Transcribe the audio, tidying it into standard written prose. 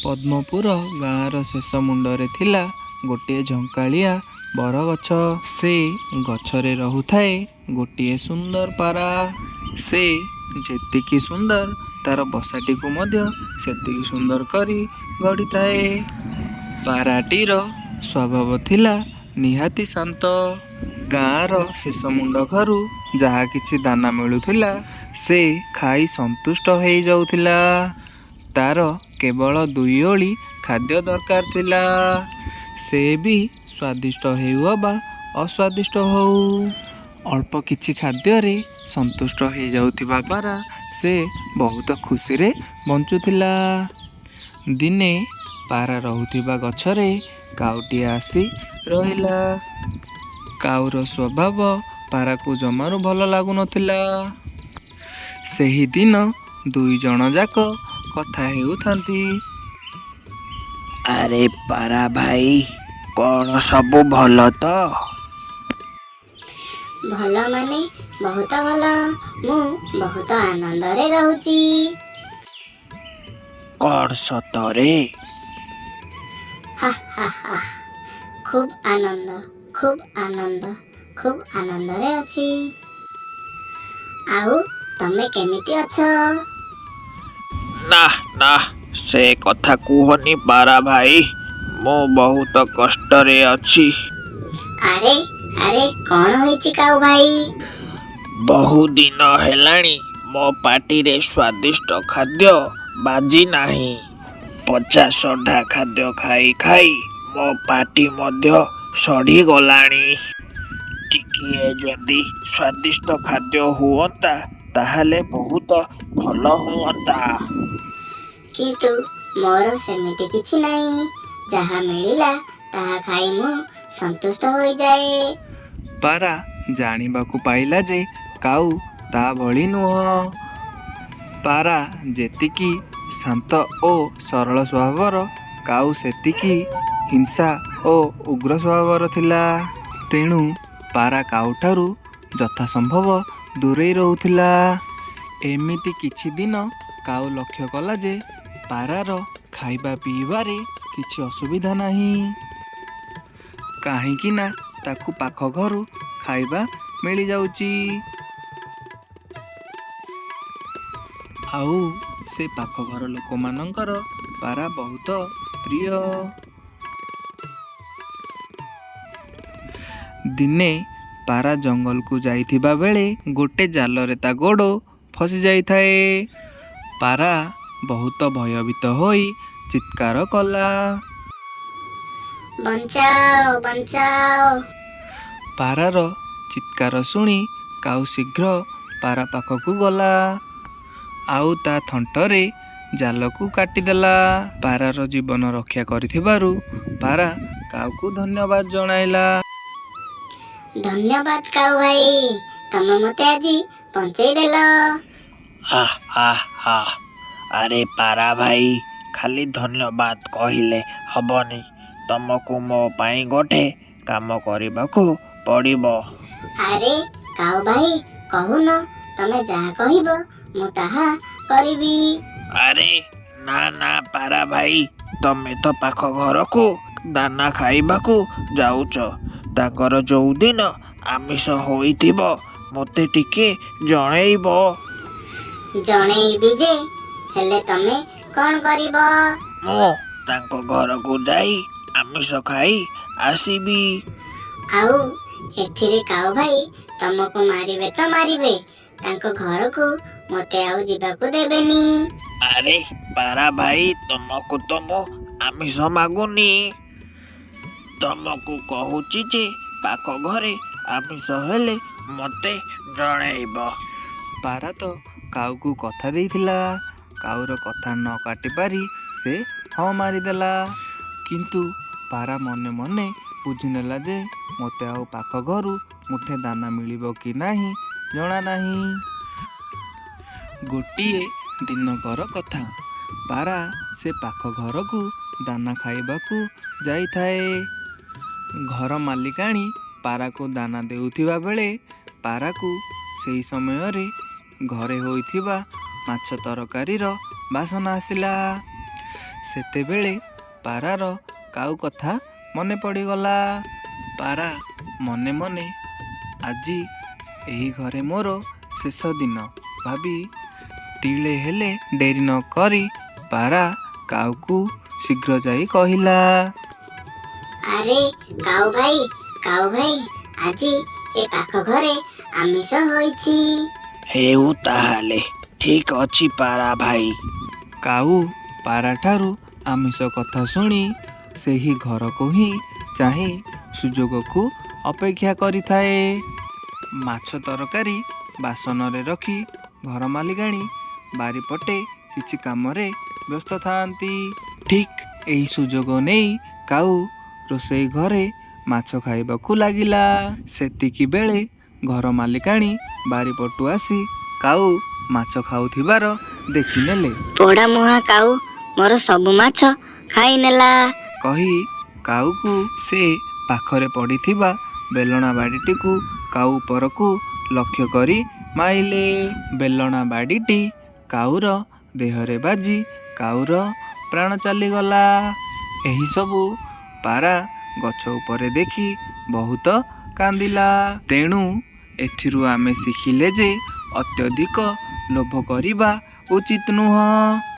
ପଦ୍ମପୁର ଗାଁର ଶେଷ ମୁଣ୍ଡରେ ଥିଲା ଗୋଟିଏ ଝଙ୍କାଳିଆ ବରଗଛ। ସେ ଗଛରେ ରହୁଥାଏ ଗୋଟିଏ ସୁନ୍ଦର ପାରା। ସେ ଯେତିକି ସୁନ୍ଦର ତାର ବସାଟିକୁ ମଧ୍ୟ ସେତିକି ସୁନ୍ଦର କରି ଗଢ଼ିଥାଏ। ପାରାଟିର ସ୍ୱଭାବ ଥିଲା ନିହାତି ଶାନ୍ତ। ଗାଁର ଶେଷ ମୁଣ୍ଡ ଘରୁ ଯାହା କିଛି ଦାନା ମିଳୁଥିଲା ସେ ଖାଇ ସନ୍ତୁଷ୍ଟ ହେଇଯାଉଥିଲା। ତାର କେବଳ 2 ଓଳି ଖାଦ୍ୟ ଦରକାର ଥିଲା। ସେ ବି ସ୍ୱାଦିଷ୍ଟ ହେଉ ଅବା ଅସ୍ୱାଦିଷ୍ଟ ହଉ, ଅଳ୍ପ କିଛି ଖାଦ୍ୟରେ ସନ୍ତୁଷ୍ଟ ହେଇଯାଉଥିବା ପାରା ସେ ବହୁତ ଖୁସିରେ ବଞ୍ଚୁଥିଲା। ଦିନେ ପାରା ରହୁଥିବା ଗଛରେ କାଉଟିଏ ଆସି ରହିଲା। କାଉର ସ୍ୱଭାବ ପାରାକୁ ଜମାରୁ ଭଲ ଲାଗୁନଥିଲା। ସେହିଦିନ 2 ଜଣ ଯାକ କଥା ହେଉଥାନ୍ତି। ଆରେ ପାରା ଭାଇ, କ'ଣ ସବୁ ଭଲ ତ? ଭଲ ମାନେ ବହୁତ ଭଲ। ମୁଁ ବହୁତ ଆନନ୍ଦରେ ରହୁଛି। କ'ଣ ସତରେ? ହା ହା ହା, ଖୁବ୍ ଆନନ୍ଦ, ଖୁବ୍ ଆନନ୍ଦ, ଖୁବ୍ ଆନନ୍ଦରେ ଅଛି। ଆଉ ତମେ କେମିତି ଅଛ? ନା ନା, ସେ କଥା କୁହନି ପାରା ଭାଇ, ମୁଁ ବହୁତ କଷ୍ଟରେ ଅଛି। ଆରେ ଆରେ, କ'ଣ ହେଇଛି କାଉ ଭାଇ? ବହୁ ଦିନ ହେଲାଣି ମୋ ପାଟିରେ ସ୍ୱାଦିଷ୍ଟ ଖାଦ୍ୟ ବାଜି ନାହିଁ। ପଚା ସଢ଼ା ଖାଦ୍ୟ ଖାଇ ଖାଇ ମୋ ପାଟି ମଧ୍ୟ ସଢ଼ିଗଲାଣି। ଟିକିଏ ଯଦି ସ୍ୱାଦିଷ୍ଟ ଖାଦ୍ୟ ହୁଅନ୍ତା ତାହେଲେ ବହୁତ ଭଲ ହୁଅନ୍ତା। କିନ୍ତୁ ମୋର ସେମିତି କିଛି ନାହିଁ। ଯାହା ମିଳିଲା ତାହା ଖାଇ ମୁଁ ସନ୍ତୁଷ୍ଟ ହୋଇଯାଏ। ପାରା ଜାଣିବାକୁ ପାଇଲା ଯେ କାଉ ତା ଭଳି ନୁହଁ। ପାରା ଯେତିକି ଶାନ୍ତ ଓ ସରଳ ସ୍ୱଭାବର, କାଉ ସେତିକି ହିଂସା ଓ ଉଗ୍ର ସ୍ୱଭାବର ଥିଲା। ତେଣୁ ପାରା କାଉଠାରୁ ଯଥାସମ୍ଭବ ଦୂରେଇ ରହୁଥିଲା। ଏମିତି କିଛି ଦିନ କାଉ ଲକ୍ଷ୍ୟ କଲା ଯେ ପାରାର ଖାଇବା ପିଇବାରେ କିଛି ଅସୁବିଧା ନାହିଁ। କାହିଁକି ନା ତାକୁ ପାଖ ଘରୁ ଖାଇବା ମିଳିଯାଉଛି। ଆଉ ସେ ପାଖ ଘର ଲୋକମାନଙ୍କର ପାରା ବହୁତ ପ୍ରିୟ। ଦିନେ ପାରା ଜଙ୍ଗଲକୁ ଯାଇଥିବା ବେଳେ ଗୋଟେ ଜାଲରେ ତା ଗୋଡ଼ ଫସି ଯାଇଥାଏ। ପାରା ବହୁତ ଭୟଭୀତ ହୋଇ ଚିତ୍କାର କଲା। ବଞ୍ଚାଅ, ବଞ୍ଚାଅ। ପାରାର ଚିତ୍କାର ଶୁଣି କାଉ ଶୀଘ୍ର ପାରା ପାଖକୁ ଗଲା। ଆଉ ତା ଥଣ୍ଟରେ ଜାଲକୁ କାଟିଦେଲା। ପାରାର ଜୀବନ ରକ୍ଷା କରିଥିବାରୁ ପାରା କାଉକୁ ଧନ୍ୟବାଦ ଜଣାଇଲା। ଧନ୍ୟବାଦ କାଉ ଭାଇ, ତମେ ମୋତେ ଆଜି ବଞ୍ଚେଇଦେଲ। ହା ହା ହା, ଆରେ ପାରା ଭାଇ, ଖାଲି ଧନ୍ୟବାଦ କହିଲେ ହବନି, ତମକୁ ମୋ ପାଇଁ ଗୋଟେ କାମ କରିବାକୁ ପଡ଼ିବ। ଆରେ କାଉ ଭାଇ, କହୁନ, ତମେ ଯାହା କହିବ ମୁଁ ତାହା କରିବି। ଆରେ ନା ନା ପାରା ଭାଇ, ତମେ ତ ପାଖ ଘରକୁ ଦାନା ଖାଇବାକୁ ଯାଉଛ। ତାଙ୍କର ଯୋଉଦିନ ଆମିଷ ହୋଇଥିବ ମୋତେ ଟିକେ ଜଣେଇବ। ଜଣେଇବି ଯେ, ହେଲେ ତମେ କ'ଣ କରିବ? ମୁଁ ତାଙ୍କ ଘରକୁ ଯାଇ ଆମିଷ ଖାଇ ଆସିବି। ଆଉ ଏଥିରେ କାଉ ଭାଇ ତମକୁ ମାରିବେ ତ ମାରିବେ, ତାଙ୍କ ଘରକୁ ମୋତେ ଆଉ ଯିବାକୁ ଦେବେନି। ଆରେ ପାରା ଭାଇ, ତମକୁ ତ ମୁଁ ଆମିଷ ମାଗୁନି। ତମକୁ କହୁଛି ଯେ ପାଖ ଘରେ ଆମିଷ ହେଲେ ମୋତେ ଜଣେଇବ। ପାରା ତ କାଉକୁ କଥା ଦେଇଥିଲା। କାଉର କଥା ନ କାଟି ପାରି ସେ ହଁ ମାରିଦେଲା। କିନ୍ତୁ ପାରା ମନେ ମନେ ବୁଝିନେଲା ଯେ ମୋତେ ଆଉ ପାଖ ଘରୁ ମୁଠେ ଦାନା ମିଳିବ କି ନାହିଁ ଜଣା ନାହିଁ। ଗୋଟିଏ ଦିନକର କଥା। ପାରା ସେ ପାଖ ଘରକୁ ଦାନା ଖାଇବାକୁ ଯାଇଥାଏ। ଘର ମାଲିକାଣୀ ପାରାକୁ ଦାନା ଦେଉଥିବା ବେଳେ ପାରାକୁ ସେହି ସମୟରେ ଘରେ ହୋଇଥିବା ମାଛ ତରକାରୀର ବାସନା ଆସିଲା। ସେତେବେଳେ ପାରାର କାଉ କଥା ମନେ ପଡ଼ିଗଲା। ପାରା ମନେ ମନେ ଆଜି ଏହି ଘରେ ମୋର ଶେଷ ଦିନ ଭାବି ତିଳେ ହେଲେ ଡେରି ନ କରି ପାରା କାଉକୁ ଶୀଘ୍ର ଯାଇ କହିଲା, ଆରେ କାଉ ଭାଇ ଆଜି ଏ ପାଖ ଘରେ ଆମିଷ ହୋଇଛି। ହେଉ ତାହେଲେ ଠିକ ଅଛି ପାରା ଭାଇ। କାଉ ପାରାଠାରୁ ଆମିଷ କଥା ଶୁଣି ସେହି ଘରକୁ ହିଁ ଚାହିଁ ସୁଯୋଗକୁ ଅପେକ୍ଷା କରିଥାଏ। ମାଛ ତରକାରୀ ବାସନରେ ରଖି ଘର ମାଲିକାଣୀ ବାରିପଟେ କିଛି କାମରେ ବ୍ୟସ୍ତ ଥାଆନ୍ତି। ଠିକ୍ ଏହି ସୁଯୋଗ ନେଇ କାଉ ରୋଷେଇ ଘରେ ମାଛ ଖାଇବାକୁ ଲାଗିଲା। ସେତିକି ବେଳେ ଘର ମାଲିକାଣୀ ବାରିପଟୁ ଆସି କାଉ ମାଛ ଖାଉଥିବାର ଦେଖିନେଲେ। ପୋଡ଼ା ମୁହାଁ କାଉ ମୋର ସବୁ ମାଛ ଖାଇନେଲା। କହି କାଉକୁ ସେ ପାଖରେ ପଡ଼ିଥିବା ବେଲଣା ବାଡ଼ିଟିକୁ କାଉ ଉପରକୁ ଲକ୍ଷ୍ୟ କରି ମାଇଲେ। ବେଲଣା ବାଡ଼ିଟି କାଉର ଦେହରେ ବାଜି କାଉର ପ୍ରାଣ ଚାଲିଗଲା। ଏହିସବୁ ପାରା ଗଛ ଉପରେ ଦେଖି ବହୁତ କାନ୍ଦିଲା। ତେଣୁ ଏଥିରୁ ଆମେ ଶିଖିଲେ ଯେ ଅତ୍ୟଧିକ ଲୋଭ କରିବା ଉଚିତ ନୁହଁ।